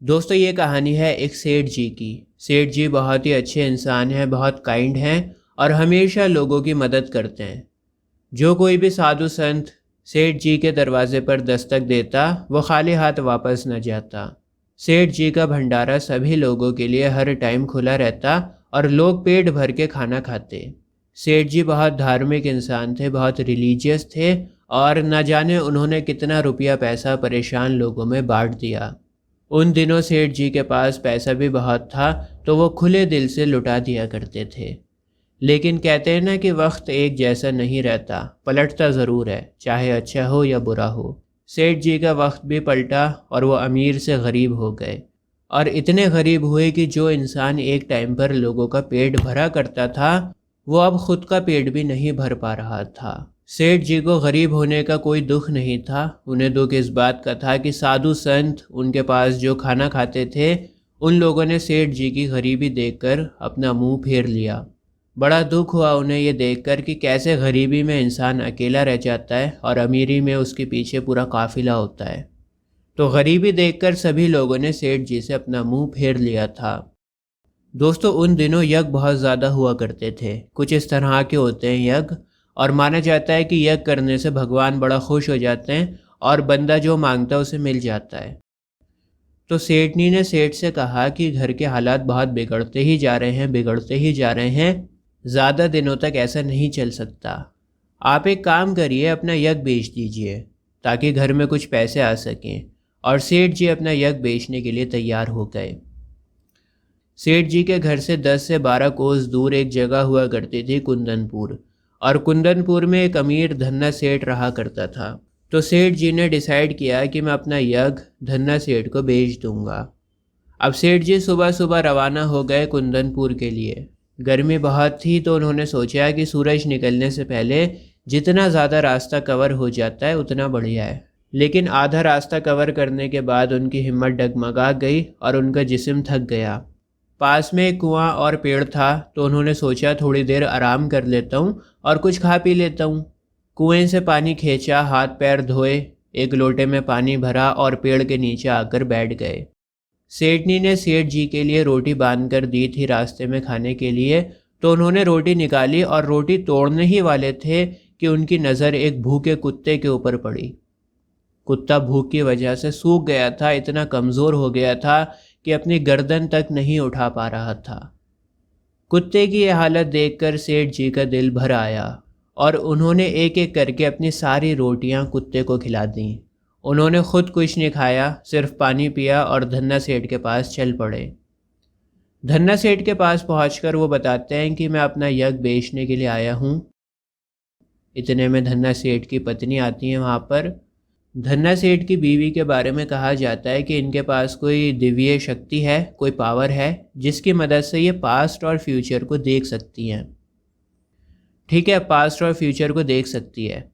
दोस्तों ये कहानी है एक सेठ जी की। सेठ जी बहुत ही अच्छे इंसान हैं, बहुत काइंड हैं और हमेशा लोगों की मदद करते हैं। जो कोई भी साधु संत सेठ जी के दरवाजे पर दस्तक देता वो खाली हाथ वापस न जाता। सेठ जी का भंडारा सभी लोगों के लिए हर टाइम खुला रहता और लोग पेट भर के खाना खाते। सेठ जी बहुत धार्मिक इंसान थे, बहुत रिलीजियस थे और न जाने उन्होंने कितना रुपया पैसा परेशान लोगों में बांट दिया। उन दिनों सेठ जी के पास पैसा भी बहुत था तो वो खुले दिल से लुटा दिया करते थे। लेकिन कहते हैं ना कि वक्त एक जैसा नहीं रहता, पलटता ज़रूर है, चाहे अच्छा हो या बुरा हो। सेठ जी का वक्त भी पलटा और वो अमीर से गरीब हो गए और इतने गरीब हुए कि जो इंसान एक टाइम पर लोगों का पेट भरा करता था वो अब खुद का पेट भी नहीं भर पा रहा था। सेठ जी को गरीब होने का कोई दुख नहीं था, उन्हें दुख इस बात का था कि साधु संत उनके पास जो खाना खाते थे उन लोगों ने सेठ जी की गरीबी देखकर अपना मुंह फेर लिया। बड़ा दुख हुआ उन्हें ये देखकर कि कैसे गरीबी में इंसान अकेला रह जाता है और अमीरी में उसके पीछे पूरा काफिला होता है। तो गरीबी देखकर सभी लोगों ने सेठ जी से अपना मुंह फेर लिया था। दोस्तों उन दिनों यज्ञ बहुत ज़्यादा हुआ करते थे। कुछ इस तरह के होते हैं यज्ञ, और माना जाता है कि यज्ञ करने से भगवान बड़ा खुश हो जाते हैं और बंदा जो मांगता है उसे मिल जाता है। तो सेठनी ने सेठ से कहा कि घर के हालात बहुत बिगड़ते ही जा रहे हैं, बिगड़ते ही जा रहे हैं, ज़्यादा दिनों तक ऐसा नहीं चल सकता। आप एक काम करिए, अपना यज्ञ बेच दीजिए ताकि घर में कुछ पैसे आ सकें। और सेठ जी अपना यज्ञ बेचने के लिए तैयार हो गए। सेठ जी के घर से 10 से 12 कोस दूर एक जगह हुआ करती थी कुंदनपुर, और कुंदनपुर में एक अमीर धन्ना सेठ रहा करता था। तो सेठ जी ने डिसाइड किया कि मैं अपना यज्ञ धन्ना सेठ को बेच दूंगा। अब सेठ जी सुबह सुबह रवाना हो गए कुंदनपुर के लिए। गर्मी बहुत थी तो उन्होंने सोचा कि सूरज निकलने से पहले जितना ज़्यादा रास्ता कवर हो जाता है उतना बढ़िया है। लेकिन आधा रास्ता कवर करने के बाद उनकी हिम्मत डगमगा गई और उनका जिस्म थक गया। पास में एक कुआं और पेड़ था तो उन्होंने सोचा थोड़ी देर आराम कर लेता हूँ और कुछ खा पी लेता हूँ। कुएं से पानी खींचा, हाथ पैर धोए, एक लोटे में पानी भरा और पेड़ के नीचे आकर बैठ गए। सेठनी ने सेठ जी के लिए रोटी बांध कर दी थी रास्ते में खाने के लिए, तो उन्होंने रोटी निकाली और रोटी तोड़ने ही वाले थे कि उनकी नज़र एक भूखे कुत्ते के ऊपर पड़ी। कुत्ता भूख की वजह से सूख गया था, इतना कमज़ोर हो गया था कि अपनी गर्दन तक नहीं उठा पा रहा था। कुत्ते की यह हालत देखकर सेठ जी का दिल भर आया और उन्होंने एक एक करके अपनी सारी रोटियां कुत्ते को खिला दी। उन्होंने खुद कुछ नहीं खाया, सिर्फ पानी पिया और धन्ना सेठ के पास चल पड़े। धन्ना सेठ के पास पहुंचकर वो बताते हैं कि मैं अपना यज्ञ बेचने के लिए आया हूँ। इतने में धन्ना सेठ की पत्नी आती है वहाँ पर। धन्ना सेठ की बीवी के बारे में कहा जाता है कि इनके पास कोई दिव्य शक्ति है, कोई पावर है जिसकी मदद से ये पास्ट और फ्यूचर को देख सकती हैं। ठीक है, पास्ट और फ्यूचर को देख सकती है।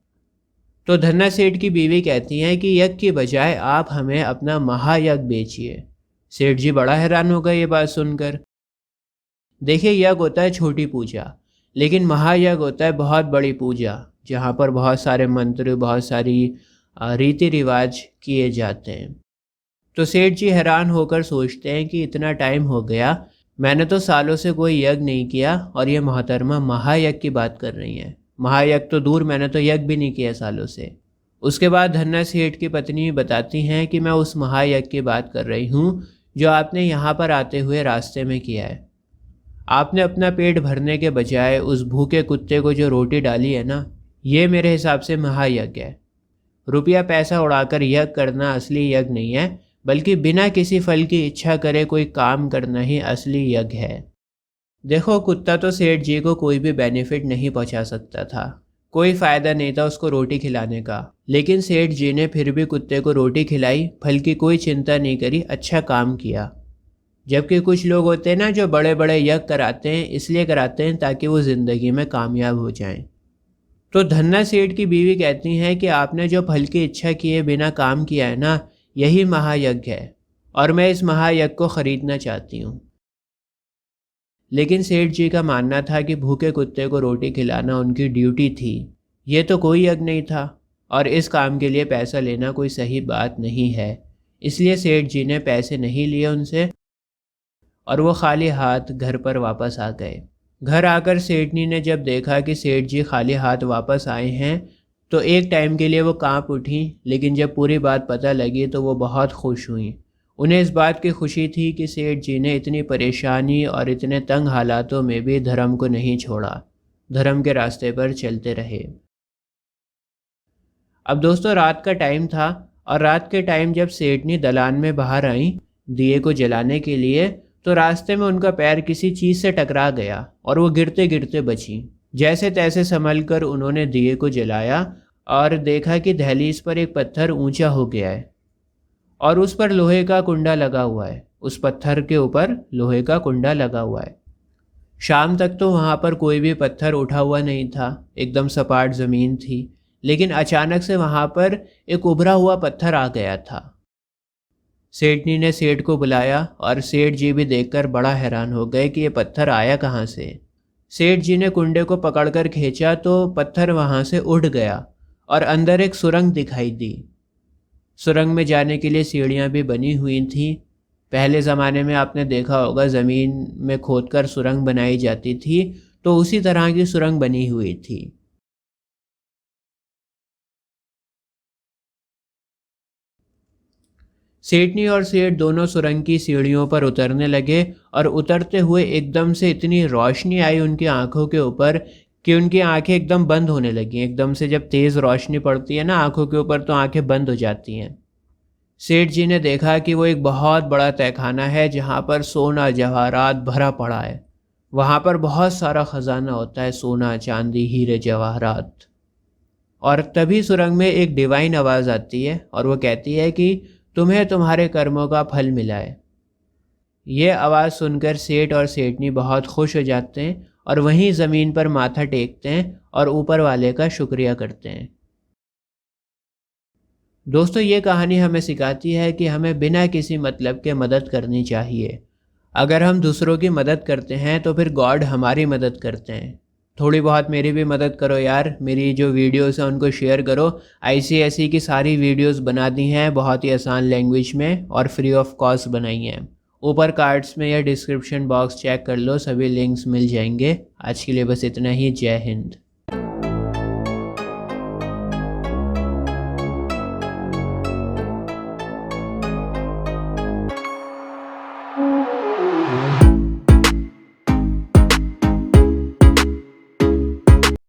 तो धन्ना सेठ की बीवी कहती हैं कि यज्ञ की बजाय आप हमें अपना महायज्ञ बेचिए। सेठ जी बड़ा हैरान हो गए ये बात सुनकर। देखिए, यज्ञ होता है छोटी पूजा, लेकिन महायज्ञ होता है बहुत बड़ी पूजा, जहाँ पर बहुत सारे मंत्र, बहुत सारी रीति रिवाज किए जाते हैं। तो सेठ जी हैरान होकर सोचते हैं कि इतना टाइम हो गया, मैंने तो सालों से कोई यज्ञ नहीं किया और ये मोहतरमा महायज्ञ की बात कर रही हैं। महायज्ञ तो दूर, मैंने तो यज्ञ भी नहीं किया सालों से। उसके बाद धन्ना सेठ की पत्नी बताती हैं कि मैं उस महायज्ञ की बात कर रही हूँ जो आपने यहाँ पर आते हुए रास्ते में किया है। आपने अपना पेट भरने के बजाय उस भूखे कुत्ते को जो रोटी डाली है ना, ये मेरे हिसाब से महायज्ञ है। रुपया पैसा उड़ाकर यज्ञ करना असली यज्ञ नहीं है, बल्कि बिना किसी फल की इच्छा करे कोई काम करना ही असली यज्ञ है। देखो, कुत्ता तो सेठ जी को कोई भी बेनिफिट नहीं पहुंचा सकता था, कोई फ़ायदा नहीं था उसको रोटी खिलाने का, लेकिन सेठ जी ने फिर भी कुत्ते को रोटी खिलाई, फल की कोई चिंता नहीं करी, अच्छा काम किया। जबकि कुछ लोग होते हैं ना जो बड़े बड़े यज्ञ कराते हैं, इसलिए कराते हैं ताकि वो ज़िंदगी में कामयाब हो जाएं। तो धन्ना सेठ की बीवी कहती हैं कि आपने जो फल की इच्छा किए बिना काम किया है ना, यही महायज्ञ है और मैं इस महायज्ञ को ख़रीदना चाहती हूँ। लेकिन सेठ जी का मानना था कि भूखे कुत्ते को रोटी खिलाना उनकी ड्यूटी थी, ये तो कोई यज्ञ नहीं था और इस काम के लिए पैसा लेना कोई सही बात नहीं है। इसलिए सेठ जी ने पैसे नहीं लिए उनसे और वो खाली हाथ घर पर वापस आ गए। घर आकर सेठनी ने जब देखा कि सेठ जी खाली हाथ वापस आए हैं तो एक टाइम के लिए वो कांप उठी, लेकिन जब पूरी बात पता लगी तो वो बहुत खुश हुई। उन्हें इस बात की खुशी थी कि सेठ जी ने इतनी परेशानी और इतने तंग हालातों में भी धर्म को नहीं छोड़ा, धर्म के रास्ते पर चलते रहे। अब दोस्तों रात का टाइम था और रात के टाइम जब सेठनी दलान में बाहर आई दिए को जलाने के लिए तो रास्ते में उनका पैर किसी चीज़ से टकरा गया और वो गिरते गिरते बची। जैसे तैसे संभल कर उन्होंने दिए को जलाया और देखा कि दहलीज पर एक पत्थर ऊंचा हो गया है और उस पर लोहे का कुंडा लगा हुआ है। उस पत्थर के ऊपर लोहे का कुंडा लगा हुआ है। शाम तक तो वहाँ पर कोई भी पत्थर उठा हुआ नहीं था, एकदम सपाट ज़मीन थी, लेकिन अचानक से वहाँ पर एक उभरा हुआ पत्थर आ गया था। सेठनी ने सेठ को बुलाया और सेठ जी भी देखकर बड़ा हैरान हो गए कि ये पत्थर आया कहाँ से। सेठ जी ने कुंडे को पकड़कर खींचा तो पत्थर वहाँ से उड़ गया और अंदर एक सुरंग दिखाई दी। सुरंग में जाने के लिए सीढ़ियाँ भी बनी हुई थीं। पहले ज़माने में आपने देखा होगा ज़मीन में खोदकर सुरंग बनाई जाती थी, तो उसी तरह की सुरंग बनी हुई थी। सेठनी और सेठ दोनों सुरंग की सीढ़ियों पर उतरने लगे और उतरते हुए एकदम से इतनी रोशनी आई उनकी आंखों के ऊपर कि उनकी आंखें एकदम बंद होने लगी। एकदम से जब तेज़ रोशनी पड़ती है ना आंखों के ऊपर तो आंखें बंद हो जाती हैं। सेठ जी ने देखा कि वो एक बहुत बड़ा तहखाना है जहाँ पर सोना जवाहरात भरा पड़ा है। वहाँ पर बहुत सारा ख़जाना होता है, सोना चांदी हीरे जवाहरात। और तभी सुरंग में एक डिवाइन आवाज़ आती है और वो कहती है कि तुम्हें तुम्हारे कर्मों का फल मिला है। ये आवाज़ सुनकर सेठ और सेठनी बहुत खुश हो जाते हैं और वहीं ज़मीन पर माथा टेकते हैं और ऊपर वाले का शुक्रिया करते हैं। दोस्तों ये कहानी हमें सिखाती है कि हमें बिना किसी मतलब के मदद करनी चाहिए। अगर हम दूसरों की मदद करते हैं तो फिर गॉड हमारी मदद करते हैं। थोड़ी बहुत मेरी भी मदद करो यार, मेरी जो वीडियोस हैं उनको शेयर करो। ICSE की सारी वीडियोस बना दी हैं बहुत ही आसान लैंग्वेज में और फ्री ऑफ कॉस्ट बनाई हैं। ऊपर कार्ड्स में या डिस्क्रिप्शन बॉक्स चेक कर लो, सभी लिंक्स मिल जाएंगे। आज के लिए बस इतना ही। जय हिंद।